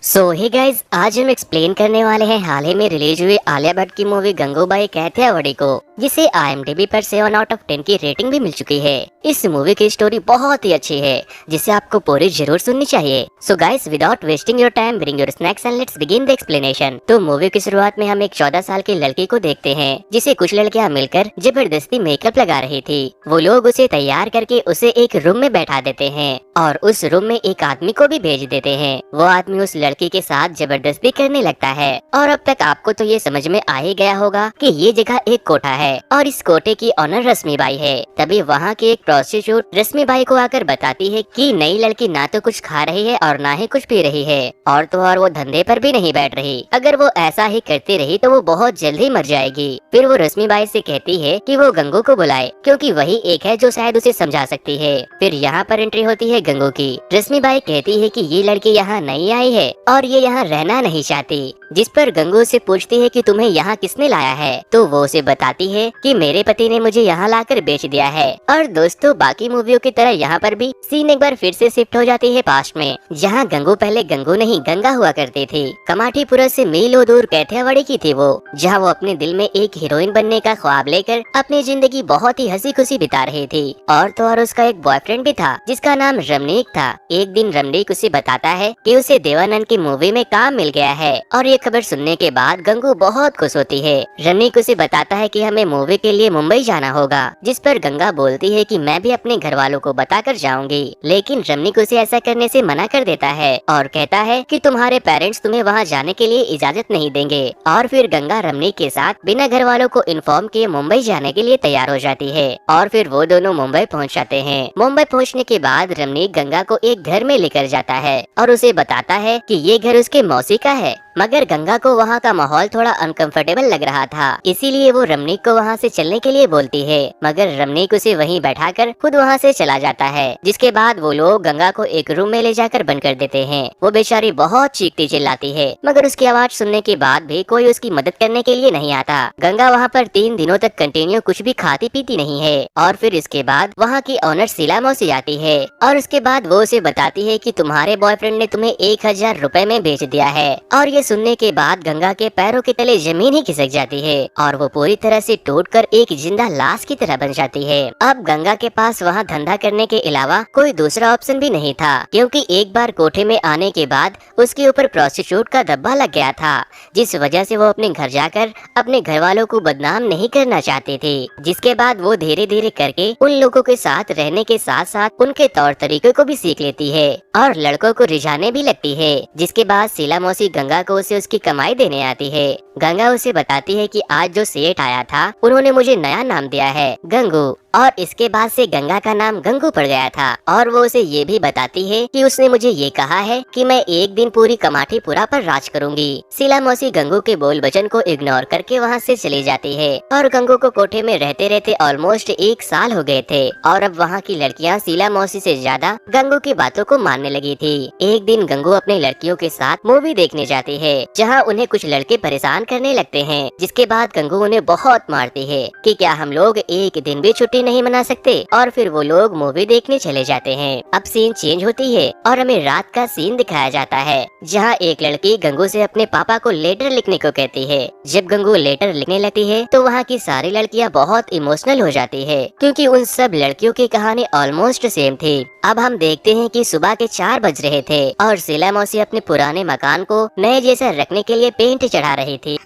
Hey guys, आज हम explain करने वाले हैं हाल ही में रिलीज हुई आलिया भट्ट की मूवी गंगूबाई काठियावाड़ी को, जिसे IMDb पर 7 आउट ऑफ 10 की रेटिंग भी मिल चुकी है। इस मूवी की स्टोरी बहुत ही अच्छी है, जिसे आपको पूरी जरूर सुननी चाहिए। So guys, without wasting your time, bring your snacks and let's begin the explanation. तो मूवी की शुरुआत में हम एक 14 साल की लड़की को देखते हैं, जिसे कुछ लड़कियां मिलकर जबरदस्ती मेकअप लगा रही थी। वो लोग उसे तैयार करके उसे एक रूम में बैठा देते हैं और उस रूम में एक आदमी को भी भेज देते हैं। वो आदमी उस लड़की के साथ जबरदस्ती करने लगता है। और अब तक आपको तो ये समझ में आ ही गया होगा कि ये जगह एक कोठा है और इस कोठे की ऑनर रश्मिबाई है। तभी वहाँ की एक प्रोस्टिट्यूट रश्मिबाई को आकर बताती है कि नई लड़की ना तो कुछ खा रही है और ना ही कुछ पी रही है, और तो और वो धंधे पर भी नहीं बैठ रही। अगर वो ऐसा ही करती रही तो वो बहुत जल्द ही मर जाएगी। फिर वो रश्मिबाई से कहती है कि वो गंगू को बुलाए, क्योंकि वही एक है जो शायद उसे समझा सकती है। फिर यहाँ पर एंट्री होती है गंगू की। रश्मिबाई कहती है कि ये लड़की यहाँ नई आई है और ये यहाँ रहना नहीं चाहती, जिस पर गंगू से पूछती है कि तुम्हें यहाँ किसने लाया है। तो वो उसे बताती है कि मेरे पति ने मुझे यहाँ लाकर बेच दिया है। और दोस्तों, बाकी मूवियों की तरह यहाँ पर भी सीन एक बार फिर से शिफ्ट हो जाती है पास्ट में, जहाँ गंगू पहले गंगू नहीं गंगा हुआ करती थी। कमाठीपुरा से मीलों दूर काठियावाड़ी की थी वो, जहाँ वो अपने दिल में एक हीरोइन बनने का ख्वाब लेकर अपनी जिंदगी बहुत ही हंसी खुशी बिता रही थी। और तो और उसका एक बॉयफ्रेंड भी था, जिसका नाम रमनीक था। एक दिन रमनीक उसे बताता है कि उसे देवानंद की मूवी में काम मिल गया है, और ये खबर सुनने के बाद गंगू बहुत खुश होती है। रमनीक उसे बताता है कि हमें मूवी के लिए मुंबई जाना होगा, जिस पर गंगा बोलती है कि मैं भी अपने घर वालों को बताकर जाऊंगी। लेकिन रमनीक उसे ऐसा करने से मना कर देता है और कहता है कि तुम्हारे पेरेंट्स तुम्हें वहाँ जाने के लिए इजाजत नहीं देंगे। और फिर गंगा रमनीक के साथ बिना घर वालों को इन्फॉर्म किए मुंबई जाने के लिए तैयार हो जाती है, और फिर वो दोनों मुंबई पहुँच जाते हैं। मुंबई पहुँचने के बाद रमनीक गंगा को एक घर में लेकर जाता है और उसे बताता है कि ये घर उसके मौसी का है। मगर गंगा को वहाँ का माहौल थोड़ा अनकंफर्टेबल लग रहा था, इसीलिए वो रमनीक को वहाँ से चलने के लिए बोलती है। मगर रमनीक उसे वहीं बैठाकर खुद वहाँ से चला जाता है, जिसके बाद वो लोग गंगा को एक रूम में ले जाकर बंद कर देते हैं। वो बेचारी बहुत चीखती चिल्लाती है, मगर उसकी आवाज सुनने के बाद भी कोई उसकी मदद करने के लिए नहीं आता। गंगा वहाँ पर 3 दिनों तक कंटिन्यू कुछ भी खाती पीती नहीं है। और फिर इसके बाद वहाँ की ऑनर शीला मौसी आती है और उसके बाद वो उसे बताती है कि तुम्हारे बॉयफ्रेंड ने तुम्हें 1000 रुपए में बेच दिया है। और ये सुनने के बाद गंगा के पैरों के तले जमीन ही खिसक जाती है और वो पूरी तरह से टूटकर एक जिंदा लाश की तरह बन जाती है। अब गंगा के पास वहाँ धंधा करने के अलावा कोई दूसरा ऑप्शन भी नहीं था, क्योंकि एक बार कोठे में आने के बाद उसके ऊपर प्रोस्टिट्यूट का धब्बा लग गया था, जिस वजह से वो अपने घर जाकर अपने घर वालों को बदनाम नहीं करना चाहती थी। जिसके बाद वो धीरे धीरे करके उन लोगों के साथ रहने के साथ साथ उनके तौर तरीकों को भी सीख लेती है और लड़कों को रिझाने भी लगती है। जिसके बाद शीला मौसी गंगा को उसे उसकी कमाई देने आती है। गंगा उसे बताती है कि आज जो सेठ आया था उन्होंने मुझे नया नाम दिया है, गंगू, और इसके बाद से गंगा का नाम गंगू पड़ गया था। और वो उसे ये भी बताती है कि उसने मुझे ये कहा है कि मैं एक दिन पूरी कमाठीपुरा पर राज करूंगी। शीला मौसी गंगू के बोल वचन को इग्नोर करके वहाँ से चली जाती है और गंगू को कोठे में रहते रहते ऑलमोस्ट 1 साल हो गए थे। और अब वहाँ की लड़कियाँ शीला मौसी से ज्यादा गंगू की बातों को मानने लगी थी। एक दिन गंगू अपने लड़कियों के साथ मूवी देखने जाती है, जहाँ उन्हें कुछ लड़के परेशान करने लगते हैं। जिसके बाद गंगू उन्हें बहुत मारती है कि क्या हम लोग एक दिन भी छुट्टी नहीं मना सकते। और फिर वो लोग मूवी देखने चले जाते हैं। अब सीन चेंज होती है और हमें रात का सीन दिखाया जाता है, जहाँ एक लड़की गंगू से अपने पापा को लेटर लिखने को कहती है। जब गंगू लेटर लिखने लगती है तो वहाँ की सारी लड़कियाँ बहुत इमोशनल हो जाती है, क्योंकि उन सब लड़कियों की कहानी ऑलमोस्ट सेम थी। अब हम देखते हैं कि सुबह के 4 बज रहे थे और शीला मौसी अपने पुराने मकान को नए जैसा रखने के लिए पेंट चढ़ा रही थी।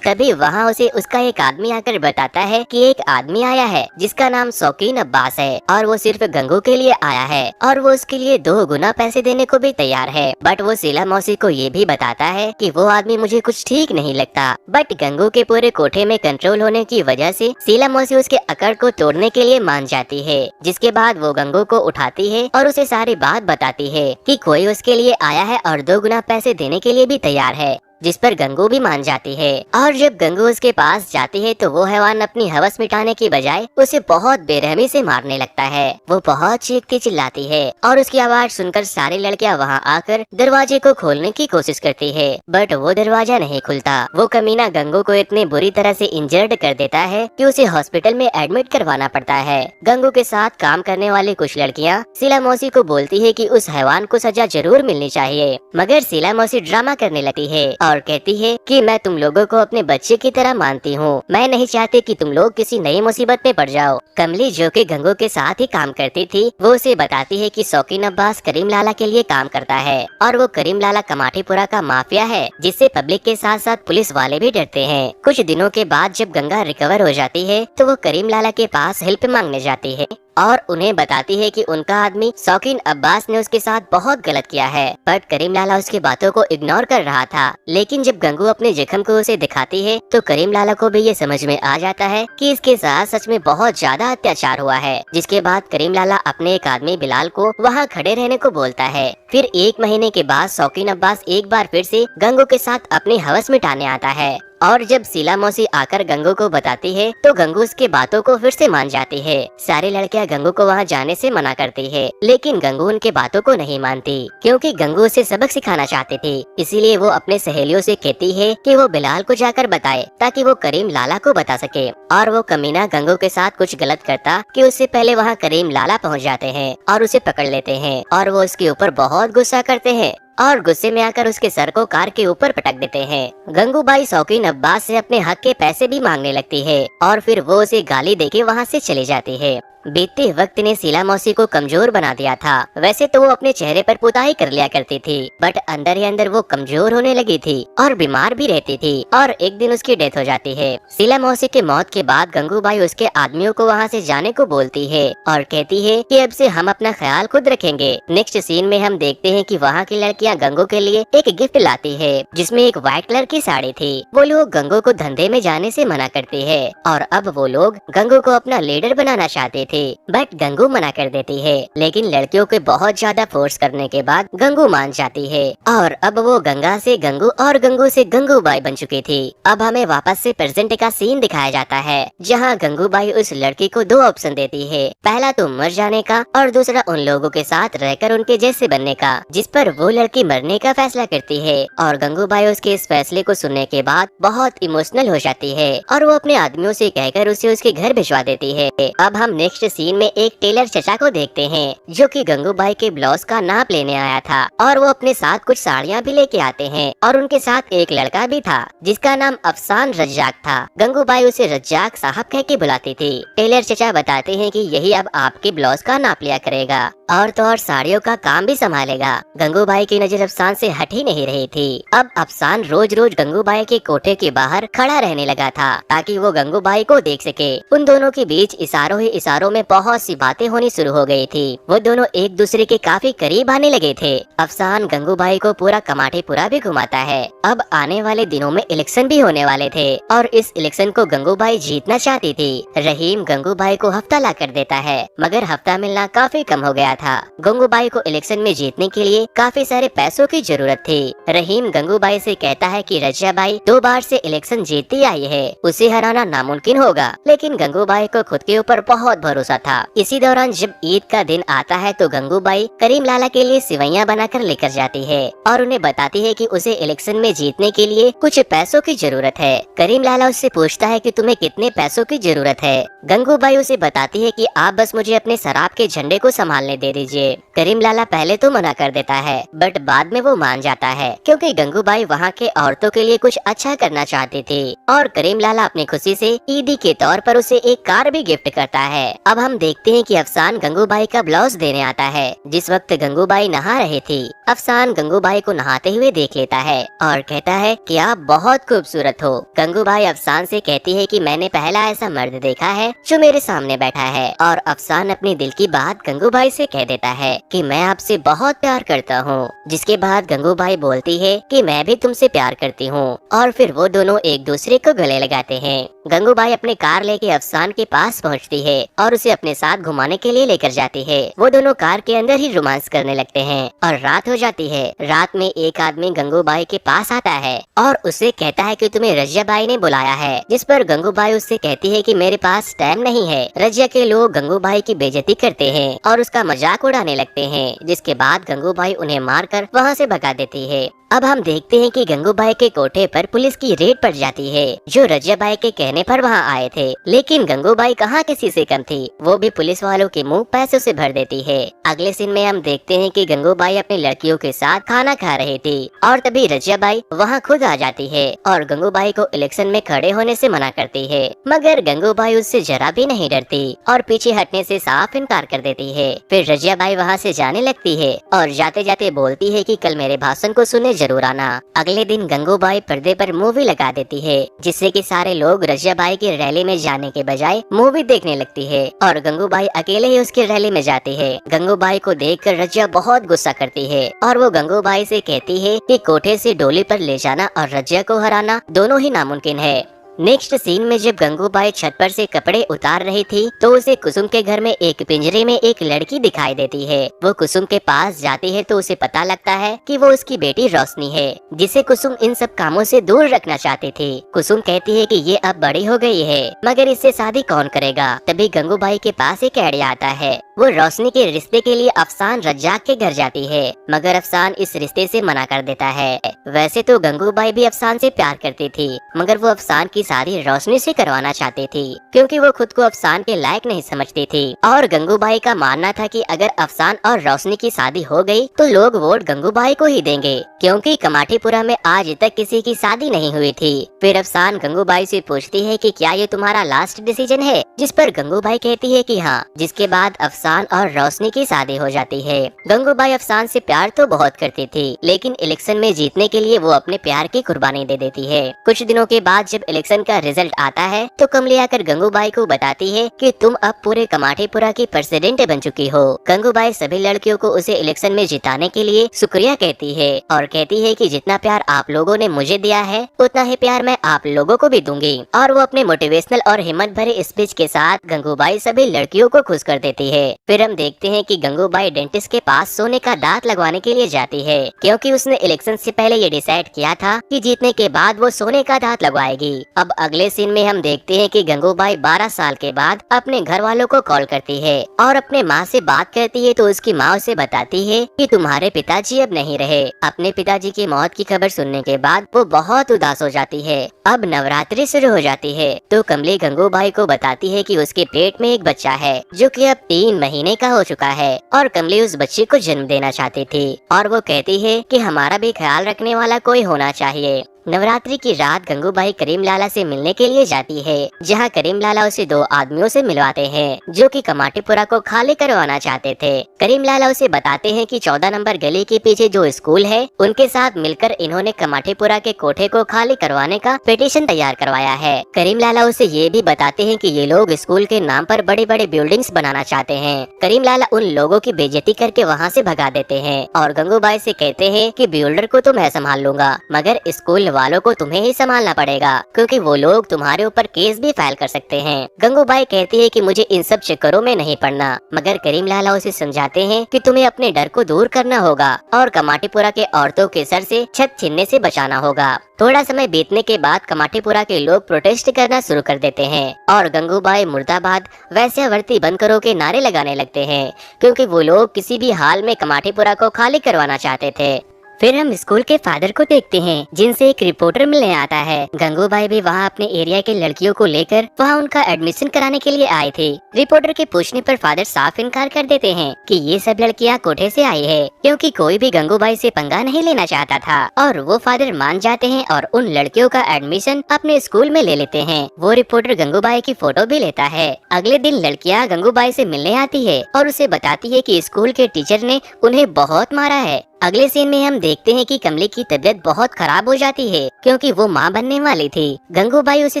तभी वहाँ उसे उसका एक आदमी आकर बताता है कि एक आदमी आया है जिसका नाम शौकीन अब्बास है और वो सिर्फ गंगू के लिए आया है और वो उसके लिए 2 गुना पैसे देने को भी तैयार है। बट वो शीला मौसी को ये भी बताता है कि वो आदमी मुझे कुछ ठीक नहीं लगता। बट गंगू के पूरे कोठे में कंट्रोल होने की वजह से शीला मौसी उसके अकड़ को तोड़ने के लिए मान जाती है। जिसके बाद वो गंगू को उठाती है और उसे सारी बात बताती है कि कोई उसके लिए आया है और 2 गुना पैसे देने के लिए भी तैयार है। जिस पर गंगू भी मान जाती है। और जब गंगू उसके पास जाती है तो वो हैवान अपनी हवस मिटाने की बजाय उसे बहुत बेरहमी से मारने लगता है। वो बहुत चीखती चिल्लाती है और उसकी आवाज सुनकर सारी लड़कियां वहाँ आकर दरवाजे को खोलने की कोशिश करती है, बट वो दरवाजा नहीं खुलता। वो कमीना गंगू को इतनी बुरी तरह से इंजर्ड कर देता है कि उसे हॉस्पिटल में एडमिट करवाना पड़ता है। गंगू के साथ काम करने वाली कुछ लड़कियां शीला मौसी को बोलती है कि उस हैवान को सजा जरूर मिलनी चाहिए, मगर शीला मौसी ड्रामा करने लगती है और कहती है कि मैं तुम लोगों को अपने बच्चे की तरह मानती हूँ, मैं नहीं चाहती कि तुम लोग किसी नई मुसीबत में पड़ जाओ। कमली जो कि गंगू के साथ ही काम करती थी, वो उसे बताती है कि शौकीन अब्बास करीम लाला के लिए काम करता है और वो करीम लाला कमाठीपुरा का माफिया है, जिससे पब्लिक के साथ साथ पुलिस वाले भी डरते हैं। कुछ दिनों के बाद जब गंगा रिकवर हो जाती है तो वो करीम लाला के पास हेल्प मांगने जाती है और उन्हें बताती है कि उनका आदमी शौकीन अब्बास ने उसके साथ बहुत गलत किया है, बट करीम लाला उसकी बातों को इग्नोर कर रहा था। लेकिन जब गंगू अपने जख्म को उसे दिखाती है तो करीम लाला को भी ये समझ में आ जाता है कि इसके साथ सच में बहुत ज्यादा अत्याचार हुआ है। जिसके बाद करीम लाला अपने एक आदमी बिलाल को वहाँ खड़े रहने को बोलता है। फिर 1 महीने के बाद शौकीन अब्बास एक बार फिर से गंगू के साथ अपनी हवस मिटाने आता है और जब शीला मौसी आकर गंगू को बताती है तो गंगू उसके बातों को फिर से मान जाती है। सारी लड़कियां गंगू को वहां जाने से मना करती है, लेकिन गंगू उनके बातों को नहीं मानती क्योंकि गंगू उसे सबक सिखाना चाहती थी। इसीलिए वो अपने सहेलियों से कहती है कि वो बिलाल को जाकर बताए ताकि वो करीम लाला को बता सके। और वो कमीना गंगू के साथ कुछ गलत करता कि उससे पहले वहाँ करीम लाला पहुँच जाते हैं और उसे पकड़ लेते हैं और वो उसके ऊपर बहुत गुस्सा करते हैं और गुस्से में आकर उसके सर को कार के ऊपर पटक देते हैं। गंगूबाई शौकीन अब्बास से अपने हक के पैसे भी मांगने लगती है और फिर वो उसे गाली देके वहाँ से चली जाती है। बीतते वक्त ने शीला मौसी को कमजोर बना दिया था। वैसे तो वो अपने चेहरे पर पुताई कर लिया करती थी, बट अंदर ही अंदर वो कमजोर होने लगी थी और बीमार भी रहती थी और एक दिन उसकी डेथ हो जाती है। शीला मौसी की मौत के बाद गंगूबाई उसके आदमियों को वहाँ से जाने को बोलती है और कहती है कि अब से हम अपना ख्याल खुद रखेंगे। नेक्स्ट सीन में हम देखते हैं कि वहाँ की लड़कियाँ गंगू के लिए एक गिफ्ट लाती है जिसमें एक व्हाइट कलर की साड़ी थी। वो लोग गंगू को धंधे में जाने से मना करती है और अब वो लोग गंगू को अपना लीडर बनाना चाहते थे, बट गंगू मना कर देती है। लेकिन लड़कियों के बहुत ज्यादा फोर्स करने के बाद गंगू मान जाती है और अब वो गंगा से गंगू और गंगू से गंगूबाई बन चुकी थी। अब हमें वापस से प्रेजेंट का सीन दिखाया जाता है जहाँ गंगूबाई उस लड़की को 2 ऑप्शन देती है, पहला तो मर जाने का और दूसरा उन लोगों के साथ रहकर उनके जैसे बनने का, जिस पर वो लड़की मरने का फैसला करती है। और गंगूबाई उसके इस फैसले को सुनने के बाद बहुत इमोशनल हो जाती है और वो अपने आदमियों से कहकर उसे उसके घर भिजवा देती है। अब हम नेक्स्ट सीन में एक टेलर चचा को देखते हैं जो कि गंगूबाई के ब्लाउज का नाप लेने आया था और वो अपने साथ कुछ साड़ियाँ भी लेके आते हैं और उनके साथ एक लड़का भी था जिसका नाम अफसान रज्जाक था। गंगूबाई उसे रज्जाक साहब कह के बुलाती थी। टेलर चचा बताते हैं कि यही अब आपके ब्लाउज का नाप लिया करेगा और तो और साड़ियों का काम भी संभालेगा। गंगूबाई की नजर अफसान से हट ही नहीं रही थी। अब अफसान रोज रोज गंगूबाई के कोठे के बाहर खड़ा रहने लगा था ताकि वो गंगूबाई को देख सके। उन दोनों के बीच इशारों ही इशारों में बहुत सी बातें होनी शुरू हो गई थी। वो दोनों एक दूसरे के काफी करीब आने लगे थे। अफसान गंगूबाई को पूरा कमाठीपुरा भी घुमाता है। अब आने वाले दिनों में इलेक्शन भी होने वाले थे और इस इलेक्शन को गंगूबाई जीतना चाहती थी। रहीम गंगूबाई को हफ्ता ला कर देता है, मगर हफ्ता मिलना काफी कम हो गया था। गंगूबाई को इलेक्शन में जीतने के लिए काफी सारे पैसों की जरूरत थी। रहीम गंगूबाई से कहता है कि रज्जाबाई 2 बार से इलेक्शन जीतती आई है, उसे हराना नामुमकिन होगा। लेकिन गंगूबाई को खुद के ऊपर बहुत भरोसा था। इसी दौरान जब ईद का दिन आता है तो गंगूबाई करीम लाला के लिए सिवैयां बनाकर लेकर जाती है और उन्हें बताती है कि उसे इलेक्शन में जीतने के लिए कुछ पैसों की जरूरत है। करीम लाला उससे पूछता है कि तुम्हें कितने पैसों की जरूरत है। गंगूबाई उसे बताती है कि आप बस मुझे अपने शराब के झंडे को संभालने दे दीजिए। करीम लाला पहले तो मना कर देता है, बट बाद में वो मान जाता है क्योंकि गंगूबाई वहाँ के औरतों के लिए कुछ अच्छा करना चाहती थी और करीम लाला अपनी खुशी से ईदी के तौर पर उसे एक कार भी गिफ्ट करता है। अब हम देखते हैं कि अफसान गंगूबाई का ब्लाउज देने आता है। जिस वक्त गंगूबाई नहा रही थी, अफसान गंगूबाई को नहाते हुए देख लेता है और कहता है कि आप बहुत खूबसूरत हो। गंगूबाई अफसान से कहती है कि मैंने पहला ऐसा मर्द देखा है जो मेरे सामने बैठा है और अफसान अपनी दिल की बात गंगूबाई से कह देता है कि मैं आपसे बहुत प्यार करता हूँ। जिसके बाद गंगूबाई बोलती है कि मैं भी तुमसे प्यार करती हूँ और फिर वो दोनों एक दूसरे को गले लगाते हैं। गंगूबाई अपनी कार लेके अफसान के पास पहुँचती है और और उसे अपने साथ घुमाने के लिए लेकर जाती है। वो दोनों कार के अंदर ही रोमांस करने लगते हैं और रात हो जाती है। रात में एक आदमी गंगूबाई के पास आता है और उसे कहता है कि तुम्हें रजिया बाई ने बुलाया है, जिस पर गंगूबाई उससे कहती है कि मेरे पास टाइम नहीं है। रजिया के लोग गंगूबाई की बेइज्जती करते हैं और उसका मजाक उड़ाने लगते हैं, जिसके बाद गंगूबाई उन्हें मारकर वहाँ से भगा देती है। अब हम देखते हैं कि गंगूबाई के कोठे पर पुलिस की रेड पड़ जाती है, जो रजिया बाई के कहने पर वहां आए थे। लेकिन गंगूबाई कहाँ किसी से कम थी, वो भी पुलिस वालों के मुंह पैसों से भर देती है। अगले सीन में हम देखते हैं कि गंगूबाई अपनी लड़कियों के साथ खाना खा रही थी और तभी रजिया बाई वहाँ खुद आ जाती है और गंगूबाई को इलेक्शन में खड़े होने से मना करती है। मगर गंगूबाई उससे जरा भी नहीं डरती और पीछे हटने से साफ इनकार कर देती है। फिर रजिया बाई वहाँ से जाने लगती है और जाते जाते बोलती है कि कल मेरे भाषण को सुने जरूर आना। अगले दिन गंगूबाई पर्दे पर मूवी लगा देती है, जिससे कि सारे लोग रजिया बाई की रैली में जाने के बजाय मूवी देखने लगती है और गंगूबाई अकेले ही उसकी रैली में जाती है। गंगूबाई को देखकर रजिया बहुत गुस्सा करती है और वो गंगूबाई से कहती है कि कोठे से डोली पर ले जाना और रजिया को हराना दोनों ही नामुमकिन है। नेक्स्ट सीन में जब गंगूबाई छत पर से कपड़े उतार रही थी तो उसे कुसुम के घर में एक पिंजरे में एक लड़की दिखाई देती है। वो कुसुम के पास जाती है तो उसे पता लगता है कि वो उसकी बेटी रोशनी है, जिसे कुसुम इन सब कामों से दूर रखना चाहती थी। कुसुम कहती है कि ये अब बड़ी हो गई है, मगर इससे शादी कौन करेगा। तभी गंगूबाई के पास एक आइडिया आता है। वो रोशनी के रिश्ते के लिए अफसान रज्जाक के घर जाती है, मगर अफसान इस रिश्ते से मना कर देता है। वैसे तो गंगूबाई भी अफसान से प्यार करती थी, मगर वो अफसान की शादी रोशनी से करवाना चाहती थी, क्योंकि वो खुद को अफसान के लायक नहीं समझती थी। और गंगूबाई का मानना था कि अगर अफसान और रोशनी की शादी हो गई तो लोग वोट गंगूबाई को ही देंगे, क्योंकि कमाटीपुरा में आज तक किसी की शादी नहीं हुई थी। फिर अफसान गंगूबाई से पूछती है कि क्या ये तुम्हारा लास्ट डिसीजन है, जिस पर गंगूबाई कहती है कि हाँ। जिसके बाद अफसान और रोशनी की शादी हो जाती है। गंगूबाई अफसान से प्यार तो बहुत करती थी, लेकिन इलेक्शन में जीतने के लिए वो अपने प्यार की कुर्बानी दे देती है। कुछ दिनों के बाद जब इलेक्शन का रिजल्ट आता है तो कमली आकर गंगूबाई को बताती है कि तुम अब पूरे कमाटीपुरा की प्रेसिडेंट बन चुकी हो। गंगूबाई सभी लड़कियों को उसे इलेक्शन में जिताने के लिए शुक्रिया कहती है और कहती है कि जितना प्यार आप लोगों ने मुझे दिया है उतना ही प्यार मैं आप लोगों को भी दूंगी। और वो अपने मोटिवेशनल और हिम्मत भरे स्पीच के साथ गंगूबाई सभी लड़कियों को खुश कर देती है। फिर हम देखते हैं कि गंगूबाई डेंटिस्ट के पास सोने का दांत लगवाने के लिए जाती है, क्योंकि उसने इलेक्शन से पहले ये डिसाइड किया था कि जीतने के बाद वो सोने का दांत लगवाएगी। अब अगले सीन में हम देखते हैं कि गंगूबाई 12 साल के बाद अपने घर वालों को कॉल करती है और अपने माँ से बात करती है तो उसकी माँ उसे बताती है कि तुम्हारे पिताजी अब नहीं रहे। अपने पिताजी की मौत की खबर सुनने के बाद वो बहुत उदास हो जाती है। अब नवरात्रि शुरू हो जाती है तो कमली गंगूबाई को बताती है कि उसके पेट में एक बच्चा है जो कि अब 3 महीने का हो चुका है और कमली उस बच्चे को जन्म देना चाहती थी और वो कहती है कि हमारा भी ख्याल रखने वाला कोई होना चाहिए। नवरात्रि की रात गंगूबाई करीम लाला से मिलने के लिए जाती है, जहां करीम लाला उसे 2 आदमियों से मिलवाते हैं जो कि कमाटीपुरा को खाली करवाना चाहते थे। करीम लाला उसे बताते हैं कि 14 नंबर गली के पीछे जो स्कूल है उनके साथ मिलकर इन्होंने कमाटीपुरा के कोठे को खाली करवाने का पिटीशन तैयार करवाया है। करीम लाला उसे ये भी बताते हैं कि ये लोग स्कूल के नाम पर बड़े बड़े बिल्डिंग्स बनाना चाहते हैं। करीम लाला उन लोगों की बेइज्जती करके वहाँ से भगा देते हैं और गंगूबाई से कहते हैं कि बिल्डर को तो मैं संभाल लूंगा, मगर स्कूल वालों को तुम्हें ही संभालना पड़ेगा, क्योंकि वो लोग तुम्हारे ऊपर केस भी फाइल कर सकते हैं। गंगूबाई कहती है कि मुझे इन सब चक्करों में नहीं पड़ना, मगर करीम लाला उसे समझाते हैं कि तुम्हें अपने डर को दूर करना होगा और कमाटीपुरा के औरतों के सर से छत छीनने से बचाना होगा। थोड़ा समय बीतने के बाद कमाटीपुरा के लोग प्रोटेस्ट करना शुरू कर देते हैं और गंगूबाई मुर्दाबाद वैश्यावृत्ति बंद करो के नारे लगाने लगते हैं, क्योंकि वो लोग किसी भी हाल में कमाटीपुरा को खाली करवाना चाहते थे। फिर हम स्कूल के फादर को देखते हैं, जिनसे एक रिपोर्टर मिलने आता है। गंगूबाई भी वहाँ अपने एरिया के लड़कियों को लेकर वहाँ उनका एडमिशन कराने के लिए आए थे। रिपोर्टर के पूछने पर फादर साफ इनकार कर देते हैं कि ये सब लड़कियाँ कोठे से आई है, क्योंकि कोई भी गंगूबाई से पंगा नहीं लेना चाहता था। और वो फादर मान जाते हैं और उन लड़कियों का एडमिशन अपने स्कूल में ले लेते हैं। वो रिपोर्टर गंगूबाई की फोटो भी लेता है। अगले दिन लड़कियाँ गंगूबाई से मिलने आती है और उसे बताती है कि स्कूल के टीचर ने उन्हें बहुत मारा है। अगले सीन में हम देखते हैं कि कमली की तबीयत बहुत खराब हो जाती है क्योंकि वो माँ बनने वाली थी। गंगूबाई उसे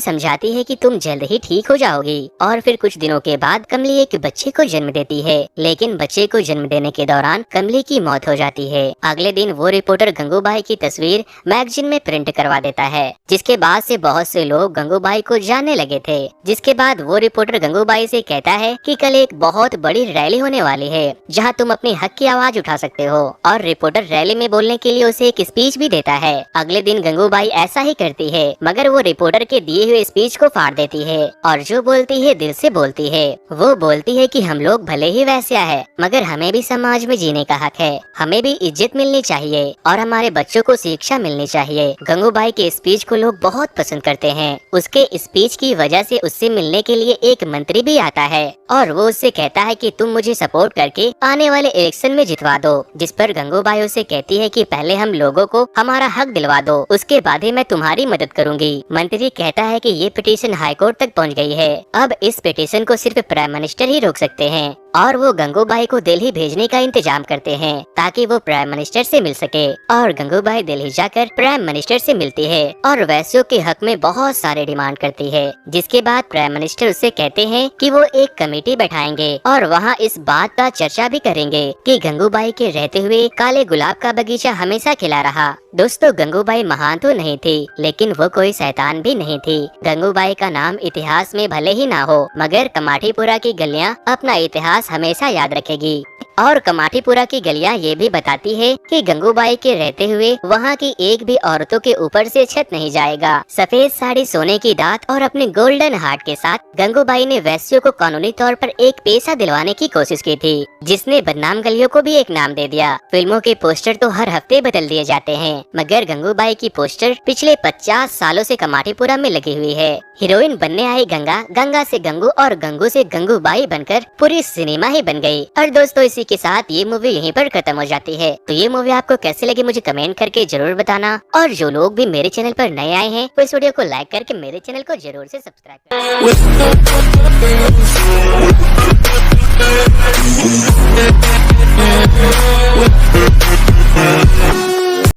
समझाती है कि तुम जल्द ही ठीक हो जाओगी और फिर कुछ दिनों के बाद कमली एक बच्चे को जन्म देती है, लेकिन बच्चे को जन्म देने के दौरान कमली की मौत हो जाती है। अगले दिन वो रिपोर्टर गंगूबाई की तस्वीर मैगजीन में प्रिंट करवा देता है, जिसके बाद से बहुत से लोग गंगूबाई को जानने लगे थे। जिसके बाद वो रिपोर्टर गंगूबाई से कहता है कि कल एक बहुत बड़ी रैली होने वाली है जहां तुम अपने हक की आवाज उठा सकते हो, और रिपोर्टर रैली में बोलने के लिए उसे एक स्पीच भी देता है। अगले दिन गंगूबाई ऐसा ही करती है, मगर वो रिपोर्टर के दिए हुए स्पीच को फाड़ देती है और जो बोलती है दिल से बोलती है। वो बोलती है कि हम लोग भले ही वैसे है मगर हमें भी समाज में जीने का हक है, हमें भी इज्जत मिलनी चाहिए और हमारे बच्चों को शिक्षा मिलनी चाहिए। गंगूबाई के स्पीच को लोग बहुत पसंद करते हैं। उसके स्पीच की वजह से उससे मिलने के लिए एक मंत्री भी आता है और वो उससे कहता है कि तुम मुझे सपोर्ट करके आने वाले इलेक्शन में जितवा दो। जिस पर गंगूबाई उसे कहती है कि पहले हम लोगों को हमारा हक दिलवा दो, उसके बाद ही मैं तुम्हारी मदद करूंगी। मंत्री कहता है कि ये पिटीशन हाई कोर्ट तक पहुंच गई है, अब इस पिटीशन को सिर्फ प्राइम मिनिस्टर ही रोक सकते हैं, और वो गंगूबाई को दिल्ली भेजने का इंतजाम करते हैं ताकि वो प्राइम मिनिस्टर से मिल सके। और गंगूबाई दिल्ली जाकर प्राइम मिनिस्टर से मिलती है और वैश्यों के हक में बहुत सारे डिमांड करती है। जिसके बाद प्राइम मिनिस्टर उससे कहते हैं कि वो एक कमेटी बैठाएंगे और वहाँ इस बात का चर्चा भी करेंगे कि गंगूबाई के रहते हुए काले गुलाब का बगीचा हमेशा खिला रहा। दोस्तों, गंगूबाई महान तो नहीं थी, लेकिन वो कोई शैतान भी नहीं थी। गंगूबाई का नाम इतिहास में भले ही ना हो, मगर कमाठीपुरा की गलियां अपना इतिहास हमेशा याद रखेगी। और कमाठीपुरा की गलियां ये भी बताती है कि गंगूबाई के रहते हुए वहाँ की एक भी औरतों के ऊपर से छत नहीं जाएगा। सफेद साड़ी, सोने की दांत और अपने गोल्डन हार्ट के साथ गंगूबाई ने वैश्यों को कानूनी तौर पर एक पेशा दिलवाने की कोशिश की थी, जिसने बदनाम गलियों को भी एक नाम दे दिया। फिल्मों के पोस्टर तो हर हफ्ते बदल दिए जाते हैं, मगर गंगूबाई की पोस्टर पिछले 50 सालों से कमाठीपुरा में लगी हुई है। हीरोइन बनने आई गंगा, गंगा से गंगू और गंगू से गंगूबाई बनकर पूरी सिनेमा ही बन गई। और दोस्तों, इसी के साथ ये मूवी यहीं पर खत्म हो जाती है। तो ये मूवी आपको कैसी लगी मुझे कमेंट करके जरूर बताना, और जो लोग भी मेरे चैनल पर नए आए हैं वो इस वीडियो को लाइक करके मेरे चैनल को जरूर से सब्सक्राइब करें।